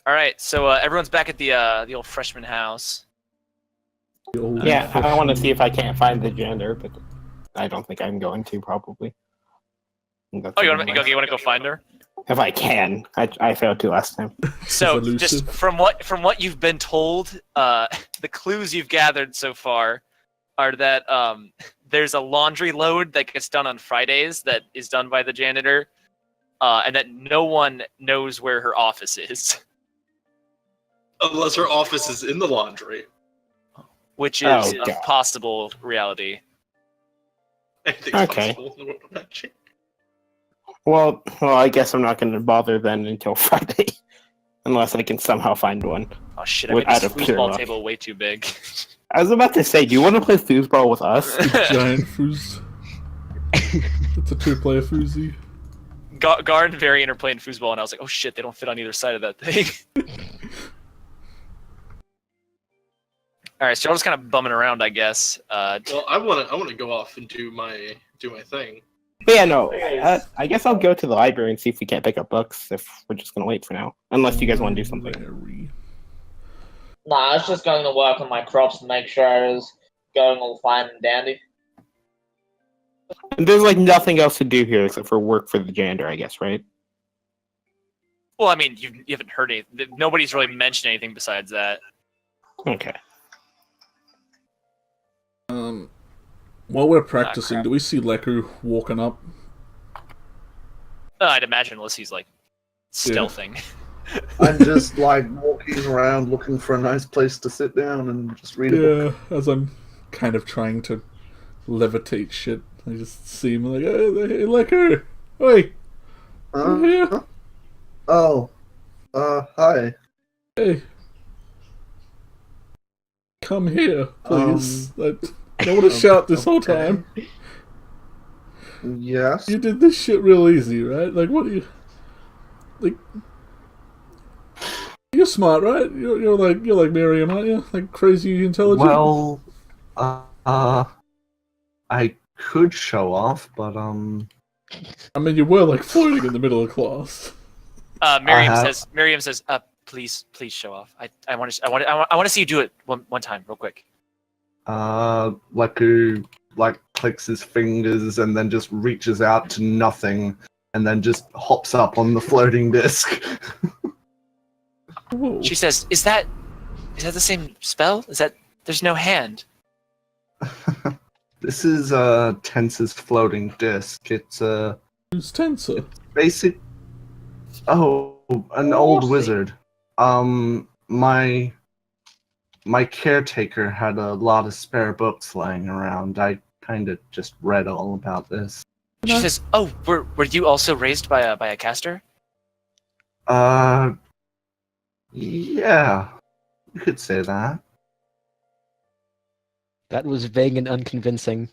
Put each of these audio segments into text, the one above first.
All right, so everyone's back at the old freshman house. Yeah, I want to see if I can't find the janitor, but I don't think I'm going to, probably. Oh, you want to go find her? If I can. I failed to last time. So, just from what you've been told, the clues you've gathered so far are that there's a laundry load that gets done on Fridays that is done by the janitor, and that no one knows where her office is. Unless her office is in the laundry. Which is a possible reality. Okay. Well, I guess I'm not going to bother then until Friday. Unless I can somehow find one. Oh shit, I made this foosball table way too big. I was about to say, do you want to play foosball with us? Giant foos. It's a 2-player foosy. Gar and Varian are playing foosball, and I was like, oh shit, they don't fit on either side of that thing. Alright, so y'all just kind of bumming around, I guess. Well, I want to go off and do my thing. But yeah, no. I guess I'll go to the library and see if we can't pick up books. If we're just gonna wait for now, unless you guys want to do something. Nah, I was just going to work on my crops to make sure I was going all fine and dandy. And there's like nothing else to do here except for work for the janitor, I guess, right? Well, I mean, you haven't heard anything. Nobody's really mentioned anything besides that. Okay. While we're practicing, do we see Leku walking up? I'd imagine unless he's like stealthing. I'm just like walking around looking for a nice place to sit down and just read a book. Yeah, as I'm kind of trying to levitate shit, I just see him like, hey Leku! Oi! I'm here! Oh. Hi. Hey. Come here, please. I don't want to shout this whole time. Yes? You did this shit real easy, right? Like, what do you... Like... You're smart, right? You're like Miriam, aren't you? Like, crazy intelligent? Well, I could show off, but, I mean, you were, like, floating in the middle of class. Miriam says, please show off. I want to see you do it one time, real quick. Leku, like, clicks his fingers and then just reaches out to nothing and then just hops up on the floating disc. She says, is that the same spell? There's no hand. This is, Tensor's floating disc. It's, Who's Tensor? Basic... Oh, an old wizard. My caretaker had a lot of spare books lying around. I kind of just read all about this. She says, "Oh, were you also raised by a caster?" Yeah, you could say that. That was vague and unconvincing.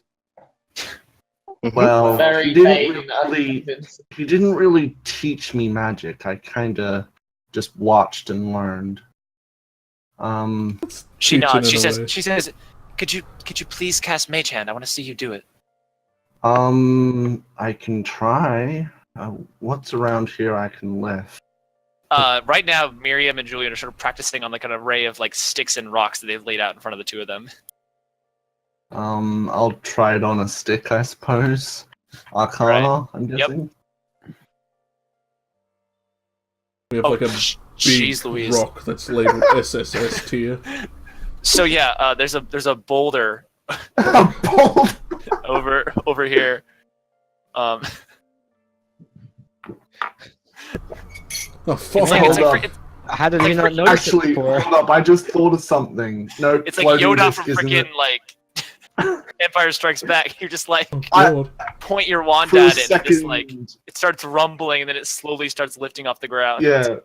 Well, Very he vague didn't and really. unconvincing. He didn't really teach me magic. I kind of just watched and learned. She nods. She says, "Could you please cast Mage Hand? I want to see you do it." I can try. What's around here I can lift? Right now, Miriam and Julian are sort of practicing on like an array of like sticks and rocks that they've laid out in front of the two of them. I'll try it on a stick, I suppose. Arcana, right. I'm guessing. Yep. We have like a big rock that's labeled SSS tier. So yeah, there's a boulder over here. Oh, fuck. How did you not notice Actually, it before? hold up, I just thought of something. No, it's like Yoda from freaking like Empire Strikes Back. You're just like point your wand at it, and just like it starts rumbling, and then it slowly starts lifting off the ground. Yeah.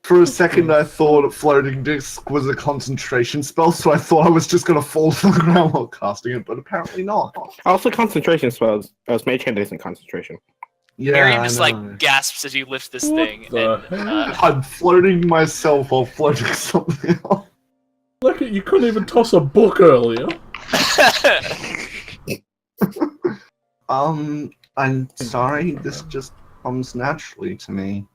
For a second, I thought floating disc was a concentration spell, so I thought I was just gonna fall to the ground while casting it, but apparently not. Also, concentration spells. Mage Hand isn't concentration. Yeah, Miriam just like gasps as you lift this thing. And, I'm floating myself while floating something else. Look at you! Couldn't even toss a book earlier. I'm sorry. This just comes naturally to me.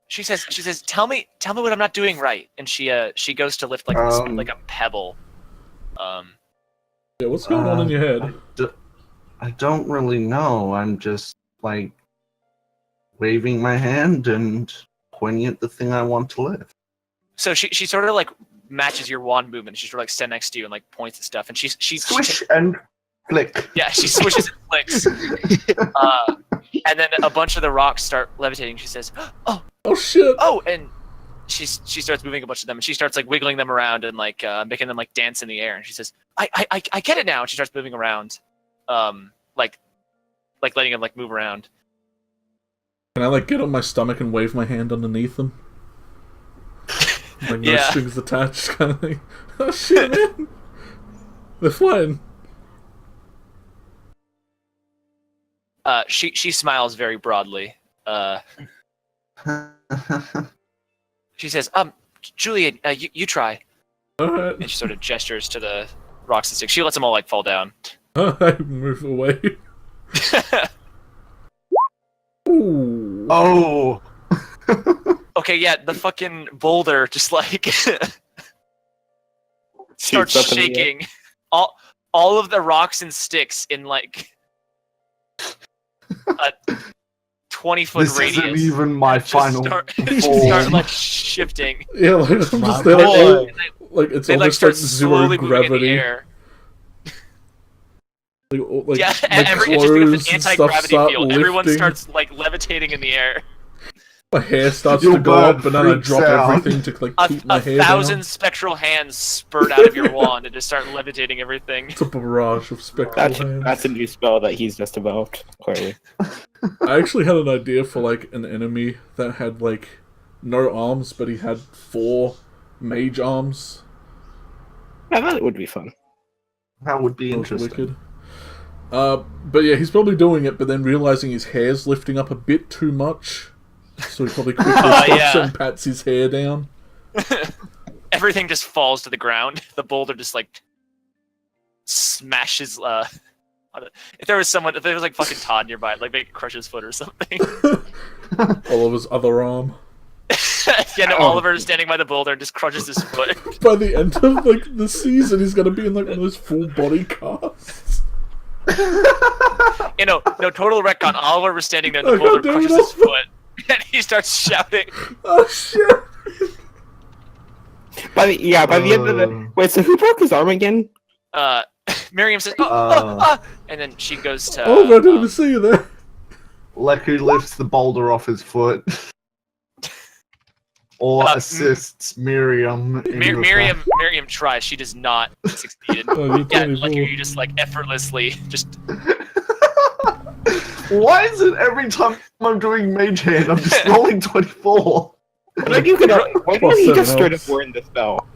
she says, tell me what I'm not doing right, and she goes to lift like like a pebble. Yeah, what's going on in your head? I don't really know. I'm just like waving my hand and pointing at the thing I want to lift. So she sort of like matches your wand movement. She's sort of like stand next to you and like points at stuff, and she Swish and flick. yeah, she swishes and flicks. And then a bunch of the rocks start levitating. She says, "Oh shit! Oh!" And she starts moving a bunch of them, and she starts like wiggling them around and like making them like dance in the air. And she says, "I get it now." And she starts moving around, like letting them like move around. Can I like get on my stomach and wave my hand underneath them? Like no Yeah. strings attached, kind of thing. Oh shit, man! They're flying. She smiles very broadly. She says, Julian, you try." Alright. And she sort of gestures to the rocks and sticks. She lets them all like fall down. I move away. Ooh. Oh. Okay, yeah, the fucking boulder just like starts Shoots up in the air. shaking. All of the rocks and sticks in like a 20-foot This radius. isn't even my just final start form. like shifting. Yeah, like I'm just My there, boy. like it's They like almost start like zero slowly moving in the gravity. air. Like, Yeah, my it's just because clothes it's an and stuff anti-gravity start field. Everyone lifting. starts like levitating in the air. My hair starts Your to go bird up, but then I freaks drop out. everything to like keep my A hair thousand down. spectral hands spurt out of your wand and just start levitating everything. It's a barrage of spectral hands. That's a new spell that he's just developed, clearly. I actually had an idea for like an enemy that had like no arms, but he had 4 mage arms. Yeah, that would be fun. That would be That was interesting. wicked. But yeah, he's probably doing it, but then realizing his hair's lifting up a bit too much, so he probably quickly stops yeah. and pats his hair down. Everything just falls to the ground. The boulder just like smashes. If there was like fucking Todd nearby, like maybe crush his foot or something. All of his other arm. Yeah, no, Oliver is standing by the boulder and just crushes his foot. By the end of like the season, he's gonna be in like one of those full body casts. No, total retcon. Oliver was standing there and the Oh, boulder God damn it, crushes his that's- foot. And he starts shouting. Oh shit! By the end of the wait, so who broke his arm again? Miriam says, and then she goes to... Oh, I didn't even see you there. Leku lifts the boulder off his foot. Or assists Miriam. in the Miriam tries. She does not succeed. Oh, you Yeah, tiny like fool. you just like effortlessly just... Why is it every time I'm doing mage hand, I'm just rolling 24? Why do you why Plus did he seven just straight up helps. learn the spell?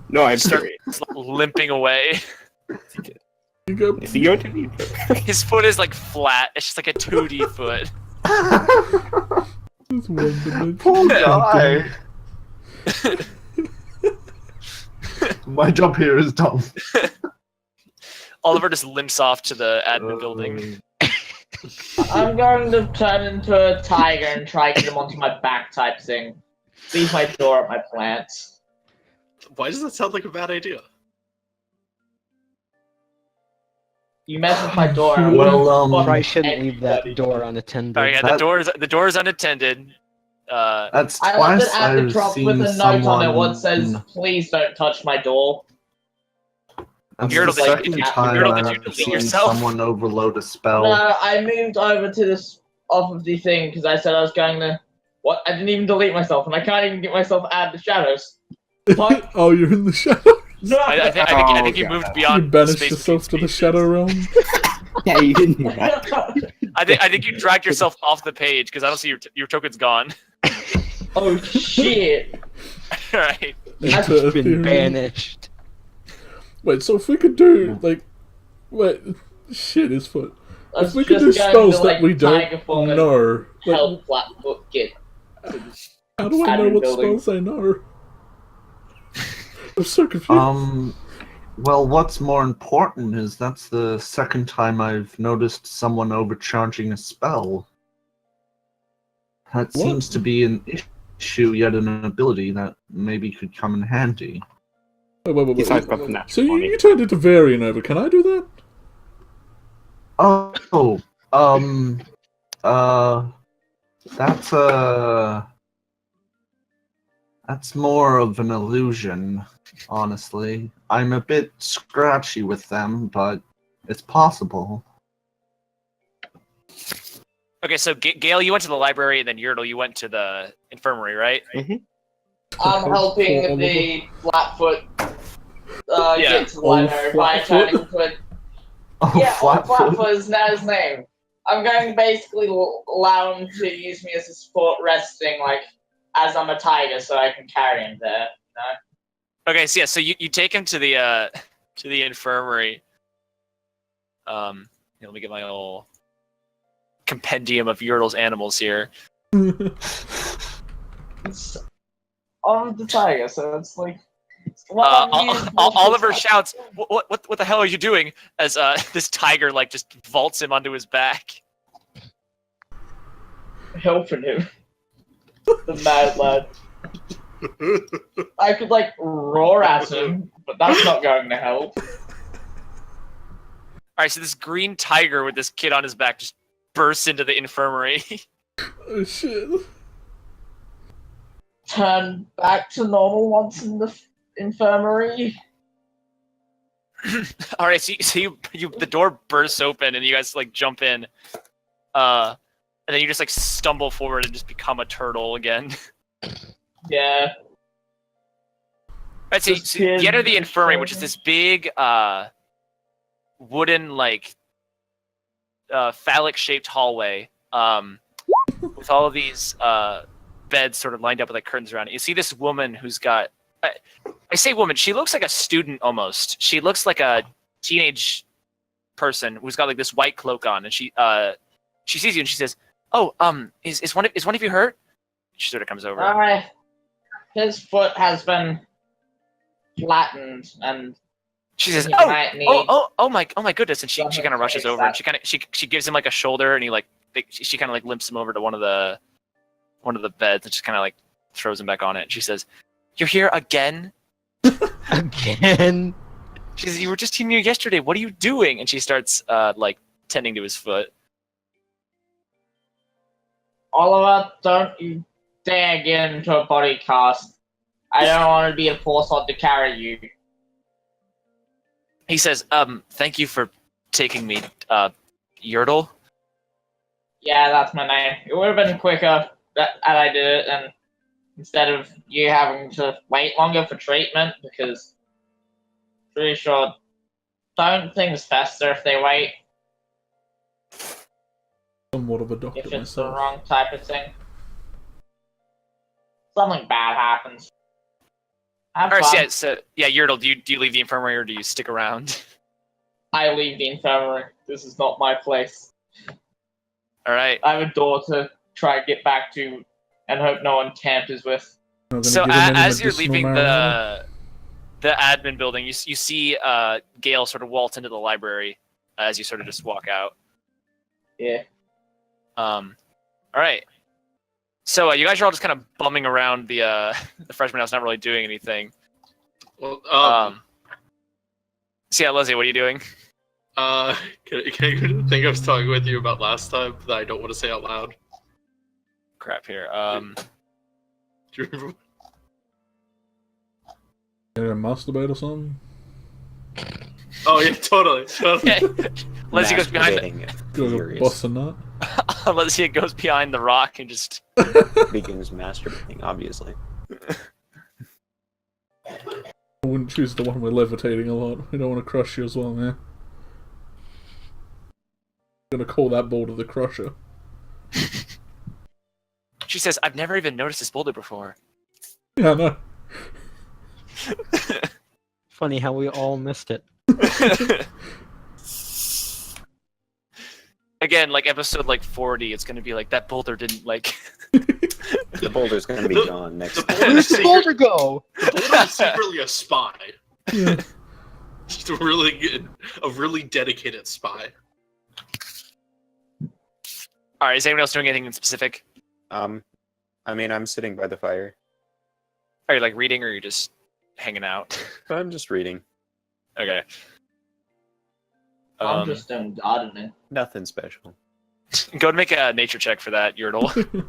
No, I'm start serious. limping away. You go. Is he going to be? His foot is like flat. It's just like a 2D foot. Just one dimension. Poor guy. My job here is done. Oliver just limps off to the admin building. I'm going to turn into a tiger and try to get him onto my back type thing. Leave my door at my plants. Why does that sound like a bad idea? You mess with my door. and I'm Well, gonna fuck Probably shouldn't leave that anybody. door unattended. Oh yeah, the door is unattended. That's I left twice it at the I've drop seen with a note someone... on it what says, "Please don't touch my door." That's Myrtle, the did you- second did you- time Myrtle, did you I've delete seen yourself? someone overload a spell. No, I moved over to this off of the thing because I said I was going to. What? I didn't even delete myself, and I can't even get myself out of the shadows. What? Oh, you're in the shadow. No. I think Oh, you God. moved You beyond banished space yourself to the species. shadow realm. Yeah, you didn't do that. I think you dragged yourself off the page because I don't see your token's gone. Oh shit! Right. I've Into Been Ethereum. banished. Wait, so if we could do like, wait, shit, his foot. I If was we could do just going spells to, that like, we don't tiger form and know, like, help Flatfoot get. how do I know admin what building. spells I know? I'm so confused. Well, what's more important is that's the second time I've noticed someone overcharging a spell. That What? seems to be an you yet an ability that maybe could come in handy. Wait. Besides buff the natural So 20. you turned into Varian over. Can I do that? Oh, that's more of an illusion, honestly. I'm a bit scratchy with them, but it's possible. Okay, so Gale, you went to the library, and then Yertle, you went to the infirmary, right? I'm helping the Flatfoot get to the library by turning into a... Oh, Yeah, Flatfoot. Flatfoot is now his name. I'm going to basically allow him to use me as a support resting, like, as I'm a tiger, so I can carry him there. Okay, so yeah, so you take him to the infirmary. Let me get my little compendium of Yertle's animals here. It's on the tiger, so it's like... Oliver shouts, "What the hell are you doing?" As this tiger like just vaults him onto his back. Helping him. The mad lad. I could like roar at him, but that's not going to help. Alright, so this green tiger with this kid on his back just bursts into the infirmary. Oh shit. Turn back to normal once in the infirmary. Alright, so you the door bursts open and you guys like jump in. And then you just like stumble forward and just become a turtle again. Yeah. Right, so you enter the infirmary, which is this big wooden like phallic-shaped hallway with all of these beds sort of lined up with like curtains around it. You see this woman who's got I say woman, she looks like a student almost. She looks like a teenage person who's got like this white cloak on, and she sees you and she says, "Oh, is one of you hurt?" She sort of comes over. His foot has been flattened, and she says, he might need "Oh my goodness!" And she kind of rushes over and she gives him like a shoulder, and she kind of like limps him over to one of the beds and just kind of like throws him back on it. And she says, "You're here again?" Again? She says, "You were just here yesterday. What are you doing?" And she starts like tending to his foot. Oliver, don't you dare get into a body cast. I don't want to be a force on to carry you. He says, "Thank you for taking me, Yertle." Yeah, that's my name. It would have been quicker that I did it, and instead of you having to wait longer for treatment, because pretty sure don't things fester if they wait. Somewhat of a doctor If it's myself. the wrong type of thing. Something bad happens. Have Alright, fun. so Yertle, do you leave the infirmary or do you stick around? I leave the infirmary. This is not my place. Alright. I have a door to try and get back to and hope no one tampers with. So as you're leaving the admin building, you see Gale sort of waltz into the library as you sort of just walk out. Yeah. Alright. So you guys are all just kind of bumming around the freshman house, not really doing anything. Well, So yeah, Leslie, what are you doing? can you think I was talking with you about last time that I don't want to say out loud? Crap here. Do you remember? A masturbate or something? Oh yeah, totally. Yeah. Leslie goes behind Boss a nut? Leslie goes behind the rock and just begins masturbating, obviously. I wouldn't choose the one we're levitating a lot. We don't want to crush you as well, man. I'm gonna call that boulder the Crusher. She says, "I've never even noticed this boulder before." Yeah, I know. Funny how we all missed it. Again, like episode like 40, it's gonna be like that boulder didn't like. The boulder's gonna be gone next The time. boulder's Boulder go! The boulder is secretly a spy. Yeah. Just a really dedicated spy. All right, is anyone else doing anything in specific? I mean, I'm sitting by the fire. Are you like reading or are you just hanging out? I'm just reading. Okay. I'm just doing gardening. Nothing special. Go and make a nature check for that, Yurtle.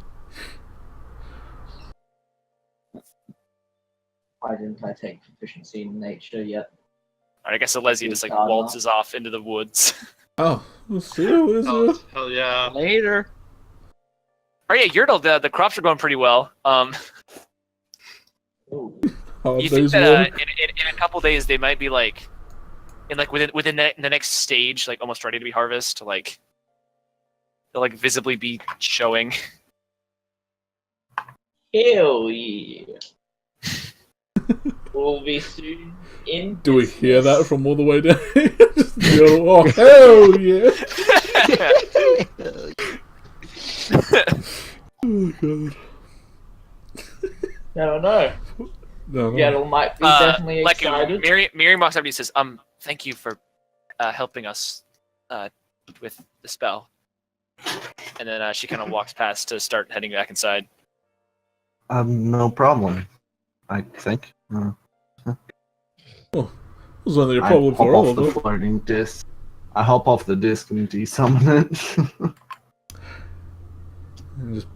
Why didn't I take proficiency in nature yet? I guess Alessia just like Gardener. waltzes off into the woods. Oh, let's see what is Oh, it? hell yeah. Later. Oh yeah, Yurtle, the crops are going pretty well. Ooh. Hard You think day's that work. in a couple days they might be like, in like within the next stage, like almost ready to be harvest, like they'll like visibly be showing. Hell yeah. We'll be soon in. Do we hear that business. from all the way down? Just go, oh, hell yeah! Oh, God. No, no. No, no. Yaddle might be definitely like excited. Miriam walks up and he says, thank you for helping us with the spell. And then she kind of walks past to start heading back inside. No problem. I think. It was only a I problem hop for all off of the them. floating disc. I hop off the disc and desummon it. And just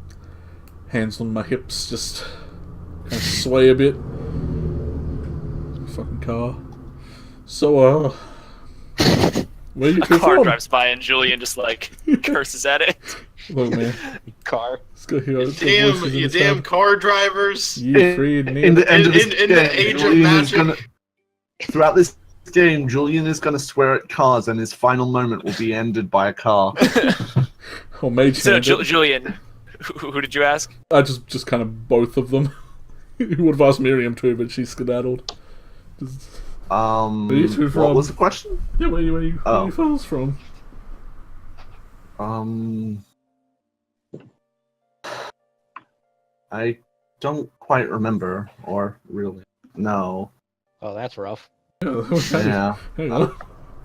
hands on my hips, just kind of sway a bit. Fucking car. So, where you A two car from? drives by and Julian just like curses at it. Look, man. Car. Let's go here. You damn car drivers. You free and In the end of this In the game, age of Julian is magic. gonna. Throughout this game, Julian is gonna swear at cars, and his final moment will be ended by a car. Or mage So hand it. Julian, who did you ask? I just kind of both of them. You would have asked Miriam too, but she skedaddled. Just, you two What from? was the question? yeah, where you Oh. fellas from? I don't quite remember, or really know. Oh, that's rough. Yeah. Hang on.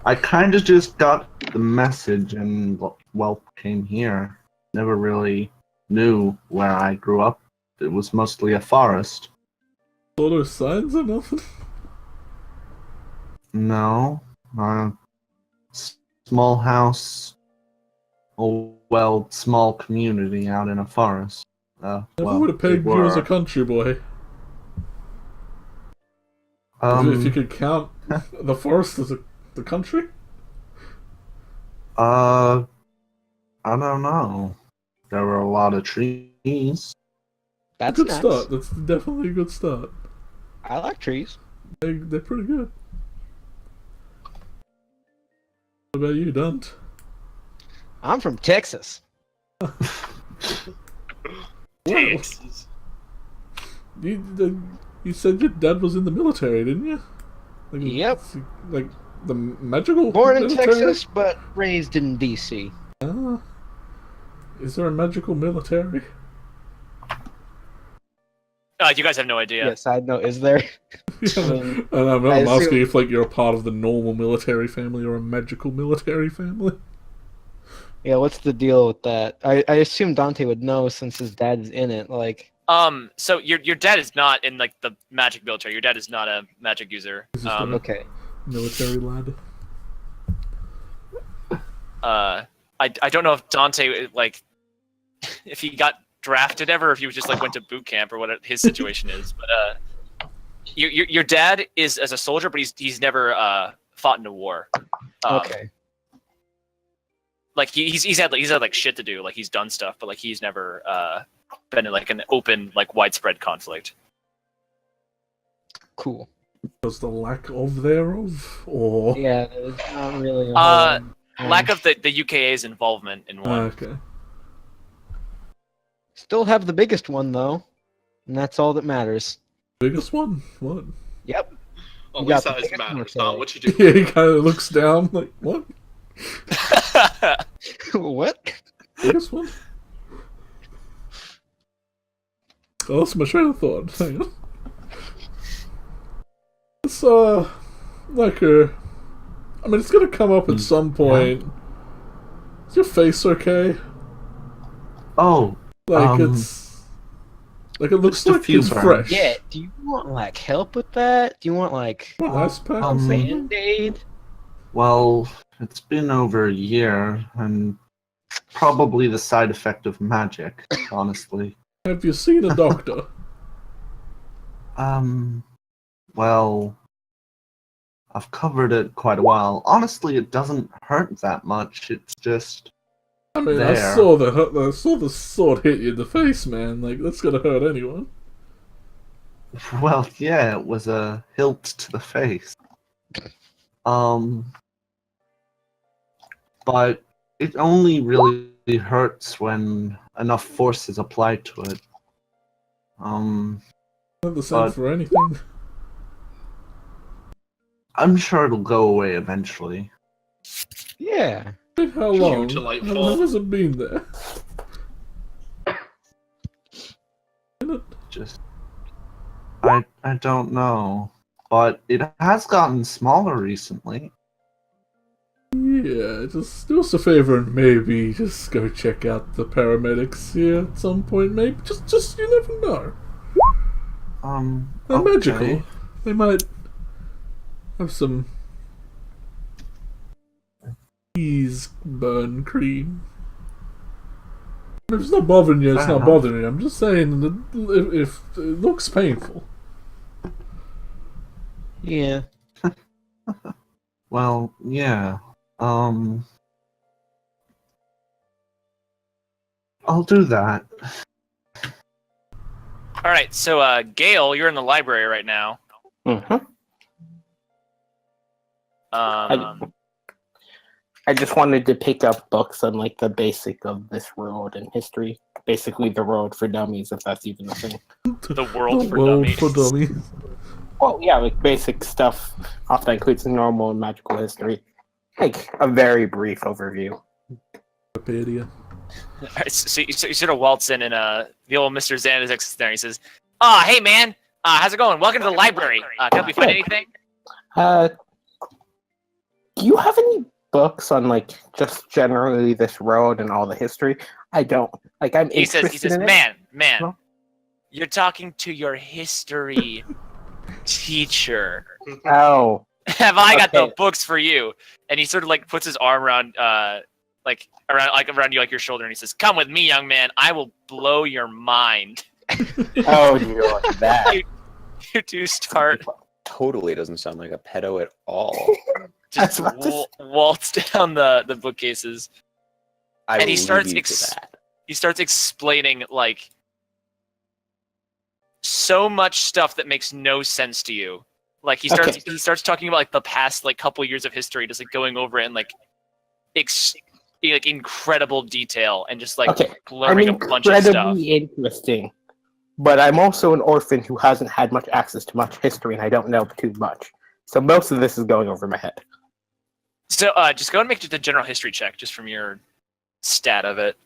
I kind of just got the message and, well, came here. Never really knew where I grew up. It was mostly a forest. Sort of signs or nothing? No. Small house. Oh, well, small community out in a forest. Never Well, would have pegged we you as a were. country boy. If you could count the forest as the country? I don't know. There were a lot of trees. That's Good nice. start. That's definitely a good start. I like trees. They're pretty good. What about you, Dunt? I'm from Texas. Texas. You said your dad was in the military, didn't you? Like, Yep. Like the magical Born in military? Texas, but raised in D.C. Ah. Is there a magical military? You guys have no idea. Yes, I know. Is there? And I'm I asking assume- if like you're a part of the normal military family or a magical military family. Yeah, what's the deal with that? I assume Dante would know since his dad's in it. Like, So your dad is not in like the magic military. Your dad is not a magic user. Is this the- okay. Military lad. I don't know if Dante like if he got drafted ever, or if he was just like went to boot camp or what his situation is. But your dad is as a soldier, but he's never fought in a war. Okay. Like he's had like shit to do. Like he's done stuff, but like he's never been in like an open like widespread conflict. Cool. Was the lack of thereof, or Yeah, there's not really. A Lack of the UKA's involvement in one. okay. Still have the biggest one though, and that's all that matters. Biggest one? What? Yep. Well, You at least got the that is biggest matters, military. not what you do. Yeah, he kind of looks down like, what? What? Biggest one? I lost my train of thought. Hang on. It's like I mean, it's gonna come up at some point. Is your face okay? Oh, Like Um, it's Like it looks Just a like few it's burns. fresh. Yeah, do you want like help with that? Do you want like What, ice pack or Um, something? Band-Aid? Well, it's been over a year, and probably the side effect of magic, honestly. Have you seen a doctor? Well, I've covered it quite a while. Honestly, it doesn't hurt that much. It's just I mean, there. I saw the sword hit you in the face, man. Like that's gonna hurt anyone. Well, yeah, it was a hilt to the face. But it only really hurts when enough force is applied to it. Not the same But- for anything. I'm sure it'll go away eventually. Yeah. How long? delightful. How long has it been there? Just, I don't know, but it has gotten smaller recently. Yeah, just do us a favor and maybe just go check out the paramedics here at some point. Maybe just you never know. They're Okay. magical. They might have some ease burn cream. If it's not bothering you, it's Fair not enough. bothering you. I'm just saying that if it looks painful. Yeah. Well, yeah. I'll do that. All right, so Gail, you're in the library right now. Mhm. Um, I just wanted to pick up books on like the basic of this world and history. Basically, the world for dummies, if that's even a thing. the world The for world dummies. for dummies. Well, yeah, like basic stuff. Often includes normal and magical history. Like a very brief overview. Wikipedia. All right, so you sort of waltz in, and the old Mr. Xanax is there. He says, "Ah, hey man, how's it going? Welcome to the library. Can I help you find anything?" Do you have any books on like just generally this world and all the history? I don't. Like I'm He interested says, in it. man, No? you're talking to your history teacher. Oh, Have I got the Okay. books for you? And he sort of like puts his arm around around you, like your shoulder, and he says, "Come with me, young man. I will blow your mind." oh, you like that? You two start Totally doesn't sound like a pedo at all. just That's what this- waltz down the bookcases. I And he will starts leave you ex- to that. He starts explaining like so much stuff that makes no sense to you. Like he starts talking about like the past like couple years of history, just like going over it in like like incredible detail and just like Okay, I'm blurring a bunch of stuff. incredibly interesting, but I'm also an orphan who hasn't had much access to much history, and I don't know too much. So most of this is going over my head. So just go and make just a general history check just from your stat of it.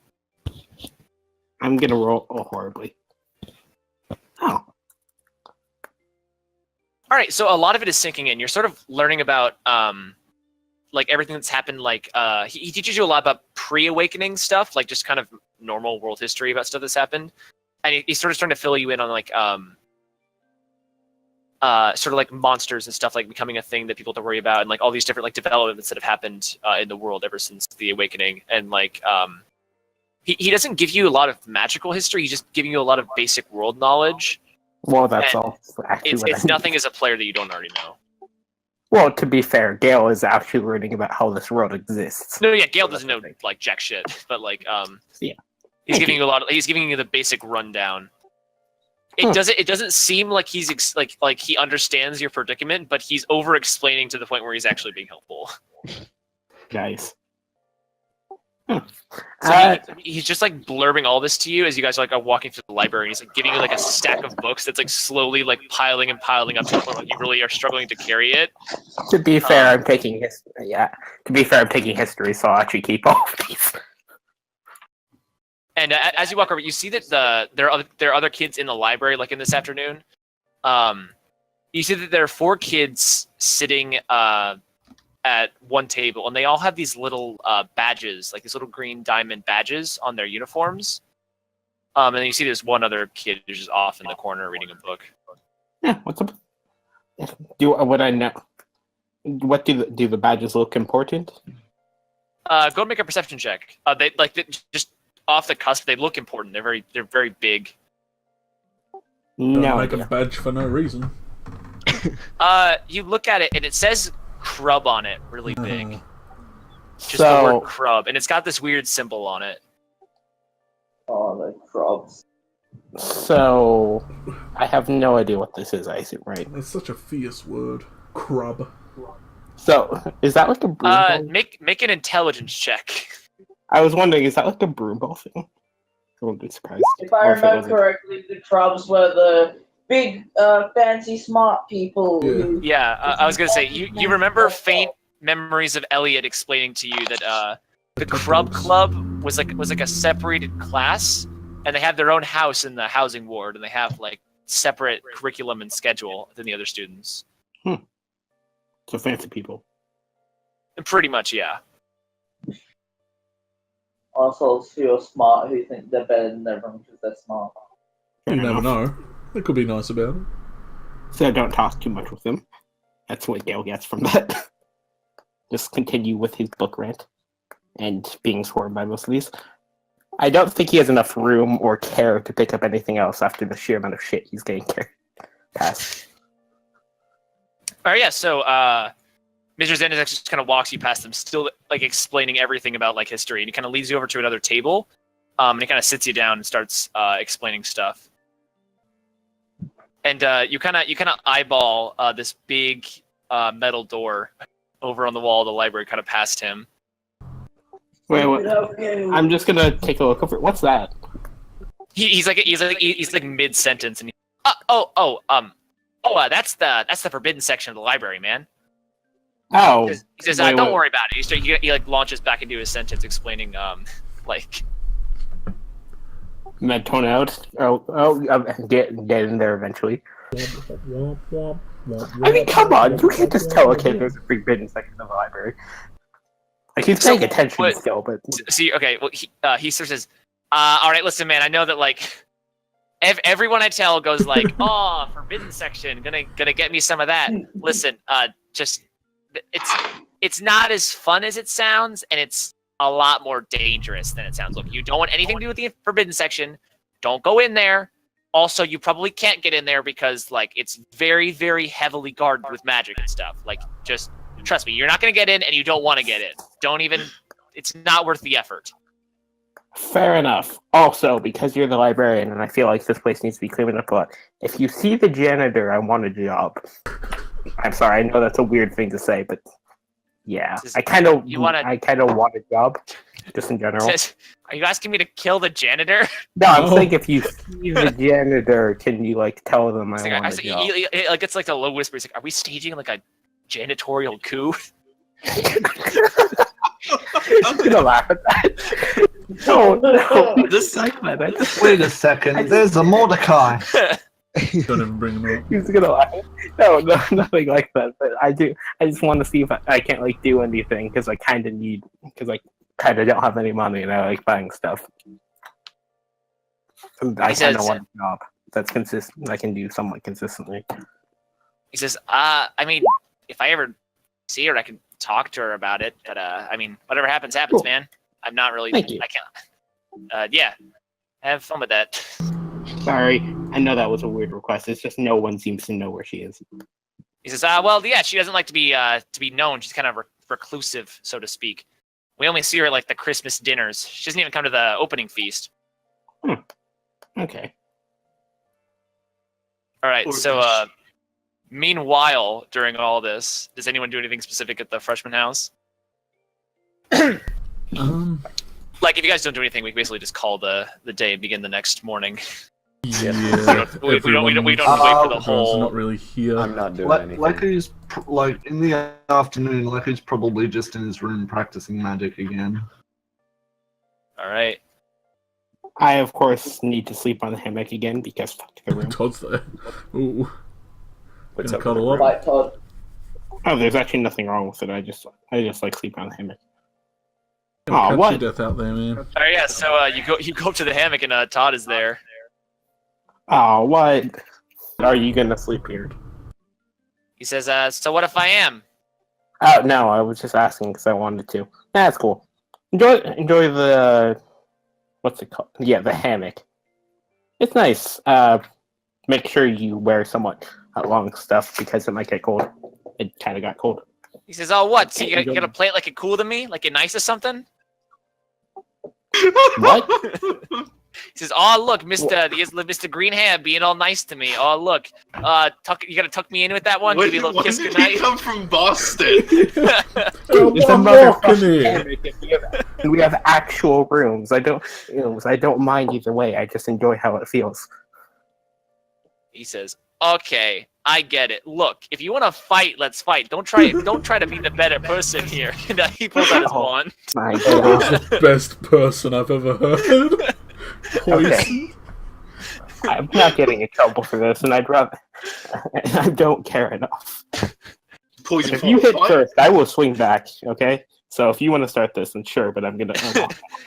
I'm gonna roll horribly. Oh, All right, so a lot of it is sinking in. You're sort of learning about like everything that's happened. Like he teaches you a lot about pre-awakening stuff, like just kind of normal world history about stuff that's happened, and he's sort of starting to fill you in on like sort of like monsters and stuff like becoming a thing that people have to worry about, and like all these different like developments that have happened in the world ever since the awakening, and like he doesn't give you a lot of magical history. He's just giving you a lot of basic world knowledge. well, that's And all. Actually, what It's I- nothing as a player that you don't already know. Well, to be fair, Gail is actually learning about how this world exists. No, yeah, Gale doesn't know like jack shit, but like Yeah. he's giving you a lot. He's giving you the basic rundown. Hmm. It doesn't seem like he's like he understands your predicament, but he's over explaining to the point where he's actually being helpful. Guys. So he's just like blurbing all this to you as you guys are like are walking through the library. And he's like giving you like a stack of books that's like slowly like piling and piling up to the point where you really are struggling to carry it. To be fair, I'm taking history. Yeah. To be fair, I'm taking history, so I'll actually keep all of these. And as you walk over, you see that there are other kids in the library, like in this afternoon. You see that there are 4 kids sitting at one table, and they all have these little badges, like these little green diamond badges on their uniforms. And then you see there's one other kid who's just off in the corner reading a book. Yeah, what's up? What I know? What do the badges look important? Go and make a perception check. They just off the cusp. They look important. They're very big. Don't No. make a badge for no reason. You look at it and it says "Crub" on it, really big. Just the So word "Crub," and it's got this weird symbol on it. Oh, the crabs. So I have no idea what this is. I assume, right? That's such a fierce word. Crub. So is that like a broom ball? Make an intelligence check. I was wondering, is that like a broom ball thing? I wouldn't be surprised. If I Or if it remember wasn't. correctly, the crabs were the big, fancy, smart people. Yeah. Who... Yeah, I was gonna say you remember faint memories of Elliot explaining to you that the Crub Club was like a separated class, and they have their own house in the housing ward, and they have like separate curriculum and schedule than the other students. So fancy people. And pretty much, yeah. Also, who are smart, who think they're better than everyone because they're smart. You Fair never enough. know. They could be nice about it. So don't talk too much with him. That's what Gale gets from that. Just continue with his book rant and being sworn by most of these. I don't think he has enough room or care to pick up anything else after the sheer amount of shit he's getting past. All right, yeah. So Mr. Zendex just kind of walks you past them, still like explaining everything about like history, and he kind of leads you over to another table, and he kind of sits you down and starts explaining stuff. And you kind of eyeball this big metal door over on the wall of the library, kind of past him. Wait, I'm just gonna take a look over. What's that? He's like mid sentence, and that's the forbidden section of the library, man. Oh, He says, wait, don't wait. worry about it. He like launches back into his sentence, explaining like. Med tone out. Get in there eventually. I mean, come on, you can't just tell a kid there's a forbidden section of the library. Like he's paying attention still, but See, okay, well, he sort of says, all right, listen, man, I know that, like, everyone I tell goes like, oh, forbidden section, gonna get me some of that. Listen, it's not as fun as it sounds, and it's a lot more dangerous than it sounds. Look, you don't want anything to do with the forbidden section. Don't go in there. Also, you probably can't get in there because, like, it's very, very heavily guarded with magic and stuff. Like, just trust me, you're not going to get in, and you don't want to get in. Don't even. It's not worth the effort. fair enough. Also, because you're the librarian, and I feel like this place needs to be cleaned up a lot. If you see the janitor, I want a job. I'm sorry, I know that's a weird thing to say, but yeah, I kind of want a job, just in general. Are you asking me to kill the janitor? No, I'm saying if you see the janitor, can you like tell them I want a job? Like it's like a low whisper. He's like, "Are we staging like a janitorial coup?" I'm gonna laugh at that. No, This like that. Wait a second, there's a Mordecai. Don't even bring them up. He's gonna laugh. No, nothing like that. But I just want to see if I can't like do anything because I kind of don't have any money and I like buying stuff. I kind of want a job that's consistent. I can do somewhat consistently. He says, I mean, if I ever see her, I can talk to her about it. But I mean, whatever happens, happens, Cool. man. I'm not really. Thank you. I can't. Yeah. Have fun with that. Sorry, I know that was a weird request. It's just no one seems to know where she is. He says, well, yeah, she doesn't like to be known. She's kind of reclusive, so to speak. We only see her at, like, the Christmas dinners. She doesn't even come to the opening feast. Okay. All right, so meanwhile, during all this, does anyone do anything specific at the freshman house? Like, if you guys don't do anything, we basically just call the day and begin the next morning. Yeah. We don't wait for the Everyone's whole. not really here. I'm not doing anything. Leku's like in the afternoon. Leku's probably just in his room practicing magic again. All right. I of course need to sleep on the hammock again because fuck the room. Todd's there. Ooh. What's Gonna up? cuddle up. Right, Todd. Oh, there's actually nothing wrong with it. I just like sleeping on the hammock. Aw, Cut what? your death out there, man. Oh yeah, so you go up to the hammock and Todd is there. Oh, what? Are you gonna sleep here? He says, "So what if I am?" Oh no, I was just asking because I wanted to. That's cool. Enjoy the what's it called? Yeah, the hammock. It's nice. Make sure you wear somewhat long stuff because it might get cold. It kind of got cold. He says, "Oh, what? So you gonna play it like it cool to me, like it nice or something?" What? He says, "Oh, look, Mr. Green Hair being all nice to me. Oh, look, you gotta tuck me in with that one. When, Give me a little when kiss did goodnight." he come from Boston? It's a I'm walking motherfucking here. hammock, and we have actual rooms. I don't mind either way. I just enjoy how it feels. He says, "Okay, I get it. Look, if you want to fight, let's fight. Don't try to be the better person here." And he pulls out his Oh. wand. My That God. was the best person I've ever heard. Poison. I'm not getting in trouble for this, and I'd rather. I don't care enough. Poison If you hit what? first, I will swing back. Okay. So if you want to start this, then sure. But I'm gonna.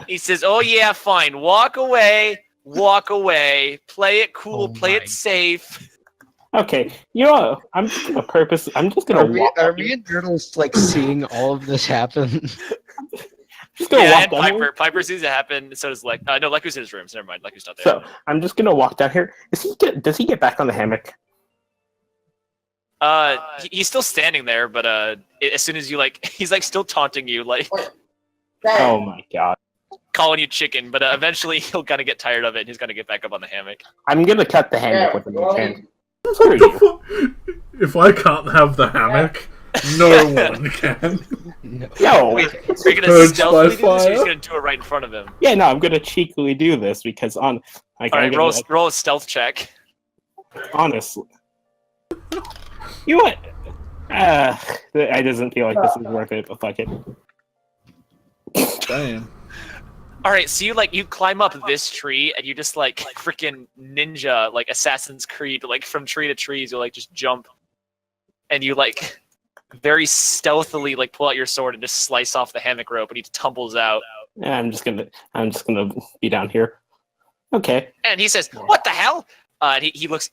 He says, "Oh yeah, fine. Walk away. Walk away. Play it cool. Play it safe." Okay. You know what? I'm just gonna purpose. I'm just gonna Are we, walk. are up me here. and Turtles like seeing all of this happen? Just gonna Yeah, walk and down here. Piper sees it happen. So does Lek. No, Leku's in his room. So never mind. Leku's not there. So I'm just gonna walk down here. Does he get back on the hammock? He's still standing there, but as soon as you he's like still taunting you, like Oh my God. calling you chicken. But eventually he'll kind of get tired of it, and he's gonna get back up on the hammock. I'm gonna cut the hammock with a well, mage hand. What Screw the you. fuck? If I can't have the hammock, no one can. No. Yo. Wait, are you gonna Purged stealthily by do this, or are you fire? just gonna do it right in front of him? Yeah, no, I'm gonna cheekily do this because All right, roll a stealth check. honestly. You know what? I doesn't feel like this is worth it, but fuck it. Damn. All right, so you climb up this tree, and you just like freaking ninja, like Assassin's Creed, like from tree to trees, you like just jump, and you like very stealthily like pull out your sword and just slice off the hammock rope, and he tumbles out. Yeah, I'm just gonna be down here. Okay. And he says, "What the hell?" And he looks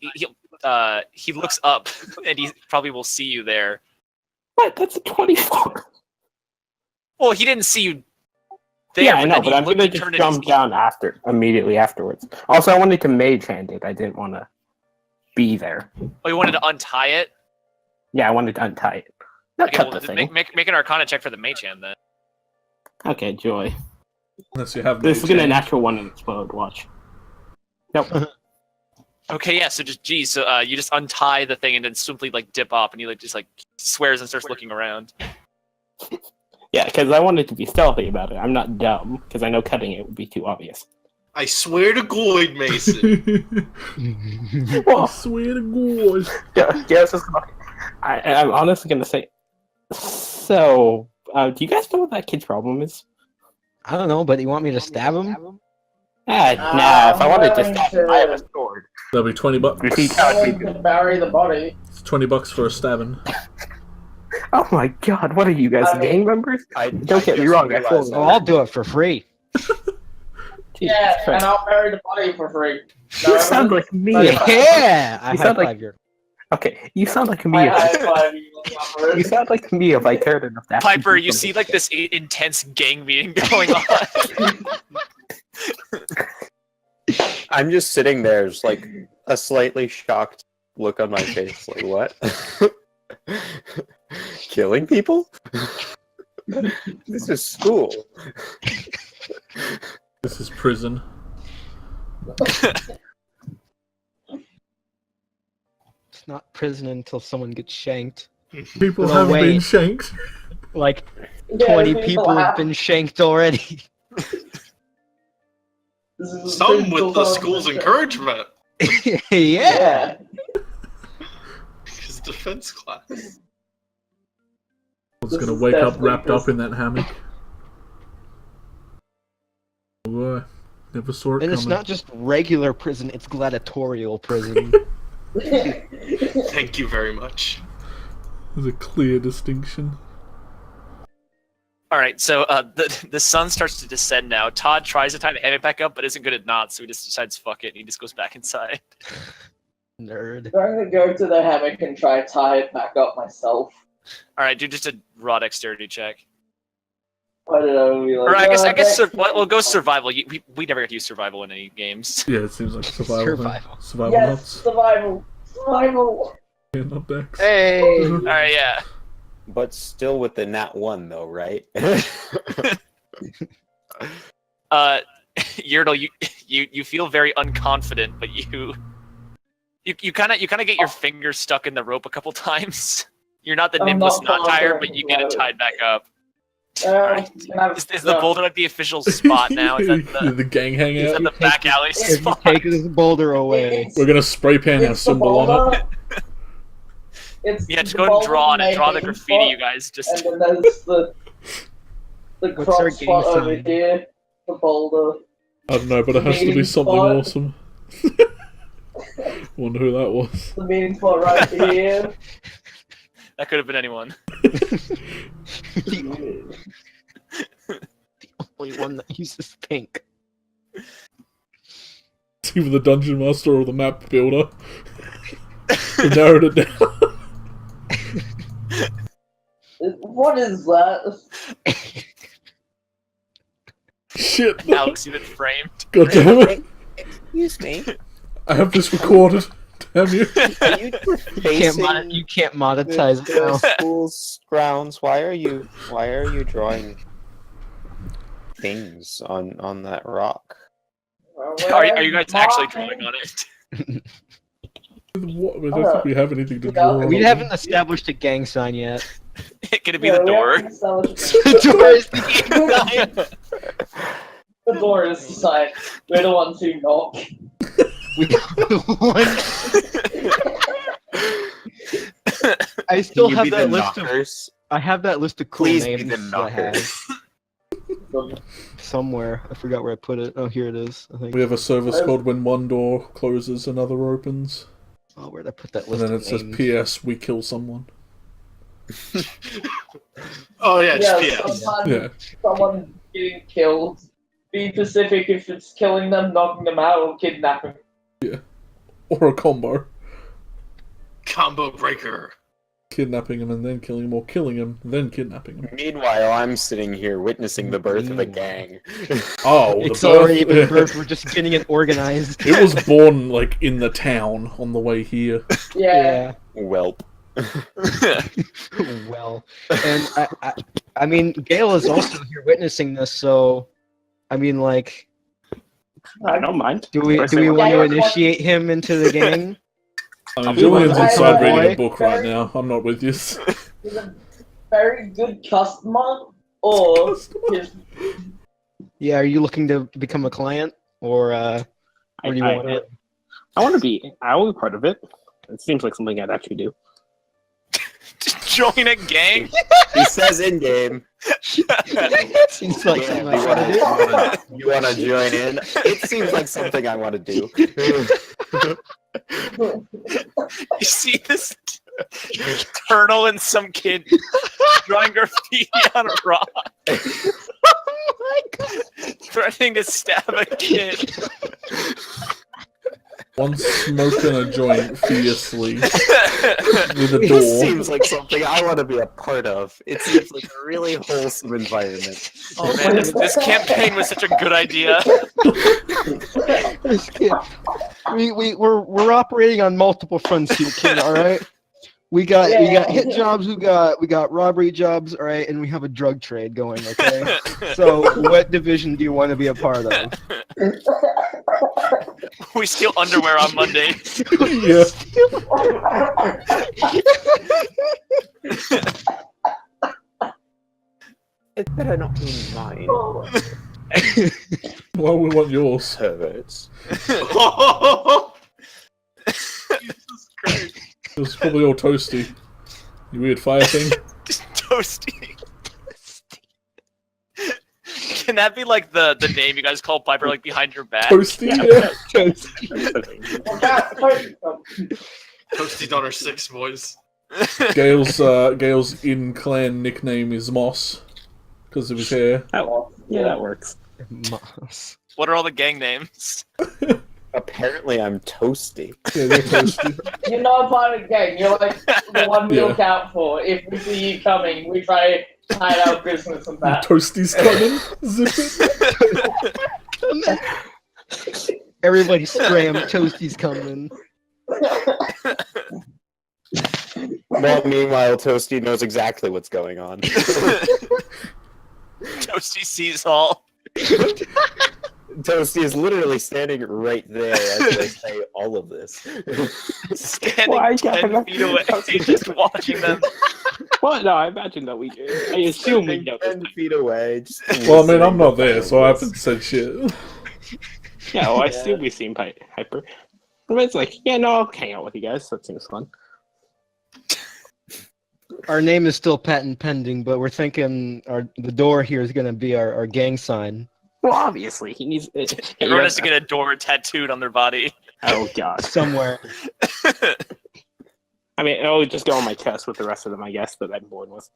he looks up, and he probably will see you there. What? That's a 24. Well, he didn't see you there. Yeah, I know, then but he I'm looked gonna and just turned and jump down immediately afterwards. Also, I wanted to mage hand it. I didn't want to be there. Oh, you wanted to untie it? Yeah, I wanted to untie it. Not Okay, cut well, the thing. make an Arcana check for the mage hand then. Okay, joy. Unless you have This is mage gonna hand. natural one and explode. Watch. Nope. Okay, yeah. So you just untie the thing and then simply like dip up, and he like just like swears and starts looking around. Yeah, because I wanted to be stealthy about it. I'm not dumb because I know cutting it would be too obvious. I swear to God, Mason. I Well, swear to God. yeah, I'm honestly gonna say. So, do you guys know what that kid's problem is? I don't know, but you want me to stab him? Nah. If I wanted to stab him, I have a sword. That'll be $20. You see how it be- bury the body. It's $20 for a stabbing. Oh my God! What are you guys, gang members? Don't get me wrong. I fully. Oh, I'll do it for free. Jesus Christ. I'll bury the body for free. You sound like me. Yeah, I You high sound like- five your. Okay, you sound like me. You sound like me if I cared enough to actually Piper, do you see something. like this intense gang meeting going on. I'm just sitting there, just like a slightly shocked look on my face. Like, what? Killing people? This is school. This is prison. It's not prison until someone gets shanked. People No, have wait. been shanked. Like 20 people have been shanked already. Some with the school's encouragement. Yeah. His defense class. I was gonna wake up wrapped up in that hammock. Oh boy. Never saw it And it's coming. not just regular prison, it's gladiatorial prison. Thank you very much. There's a clear distinction. All right, so the sun starts to descend now. Todd tries to tie the hammock back up, but isn't good at knots, so he just decides fuck it, and he just goes back inside. Nerd. I'm going to go to the hammock and try to tie it back up myself. All right, do just a raw dexterity check. I don't know. Be like, Or I guess "Oh, we'll go survival. We never get to use survival in any games. Yeah, it seems like survival. Survival. Survival Yes, nuts. survival. Survival. Yeah, not dex. Hey. All right, yeah. But still with the nat 1 though, right? Yurtle, you feel very unconfident, but you kind of get your fingers stuck in the rope a couple times. You're not the I'm nimblest not knot tire, but confident you get it about it. tied back up. Alright, Is the boulder like the official spot now? Is that the gang is hangout. that the back alley If you spot? take this boulder away. We're gonna spray paint our It's the symbol on it. boulder. It's Yeah, just the go ahead and draw on boulder it. Draw the making graffiti, spot, you guys. Just And then there's the What's our crop gang spot over sign? here. The boulder. I don't know, but it has to be Meeting something spot. awesome. Wonder who that was. The meeting spot right here. that could have been anyone. The only one that uses pink. It's either the dungeon master or the map builder. We narrowed it down. What is that? Shit. Alex, you've been framed. God damn it. Excuse me. I have this recorded. Damn you. Are you defacing You can't monetize it now. the school's grounds? Why are you drawing things on that rock? Are you guys actually drawing on it? What? I don't think we have anything to Yeah, draw on. We haven't established a gang sign yet. Could it be the door? The door is the gang sign. The door is the sign. We're the ones who knock. I still Can you have be that the list of. knockers? I have that list of cool Please be names the that I have somewhere. I forgot where I put it. Oh, here it is. I think. We have a service called when one door closes, another opens. Oh, where'd I put that And list? then of it says, names? P.S. We kill someone. Oh yeah, just Yeah, PS. sometimes Yeah. someone getting killed. Be specific if it's killing them, knocking them out, or kidnapping. Or a combo. Combo breaker. Kidnapping him and then killing him, or killing him, then kidnapping him. Meanwhile, I'm sitting here witnessing the birth of a gang. Oh, It's the birth- already been birthed. We're just getting it organized. It was born, like, in the town on the way here. Yeah. Welp. Well, and I mean, Gale is also here witnessing this. So, I mean, like, I don't mind. do we want to Yeah, initiate him into the gang? I mean, I'll be Julian's one. inside reading Boy. a book right now. I'm not with you. He's a very good customer, or his Yeah, are you looking to become a client, or I do you want it? want to be. I will be part of it. It seems like something I'd actually do. Join a gang? He says in game. Seems like Yeah, something I wanna do. you wanna join in? It seems like something I want to do. You see this turtle and some kid drawing graffiti on a rock, Oh my god! threatening to stab a kid. One smoking a joint fiercely with a This door. seems like something I want to be a part of. It seems like a really wholesome environment. Oh man, this campaign was such a good idea. This kid- we're operating on multiple fronts here, kid. All right. We got hit jobs. We got robbery jobs. All right, and we have a drug trade going. Okay. So, what division do you want to be a part of? We steal underwear on Monday. Yeah. It better not be mine. Why we want yours? Perverts. Jesus Christ. It was probably all toasty. You weird fire thing. Toasty. Can that be like the name you guys call Piper, like behind your back? Toasty, yeah. Toasty Daughter 6, boys. Gale's in-clan nickname is Moss. because of his hair. Yeah, that works. Moss. What are all the gang names? Apparently, I'm toasty. Yeah, you're toasty. You're not a part of the gang. You're like the one we Yeah. look out for. If we see you coming, we try to hide our business and that. Toasty's coming. Zip it. Everybody scram, Toasty's coming. Well, meanwhile, Toasty knows exactly what's going on. Toasty sees all. Toasty is literally standing right there as I say all of this. Standing Why 10 feet away, just watching them. Well, no, I imagine that we do. I assume we know. 10 feet away. Just Well, I mean, I'm listening not to there, all so I of this. haven't said shit. Yeah, well, I assume we seem hyper. But it's like, yeah, no, I'll hang out with you guys. That seems fun. Our name is still patent pending, but we're thinking the door here is going to be our gang sign. Well, obviously, he needs. Everyone has to get a door tattooed on their body. Oh god. Somewhere. I mean, it'll just go on my chest with the rest of them, I guess, that I'm born with.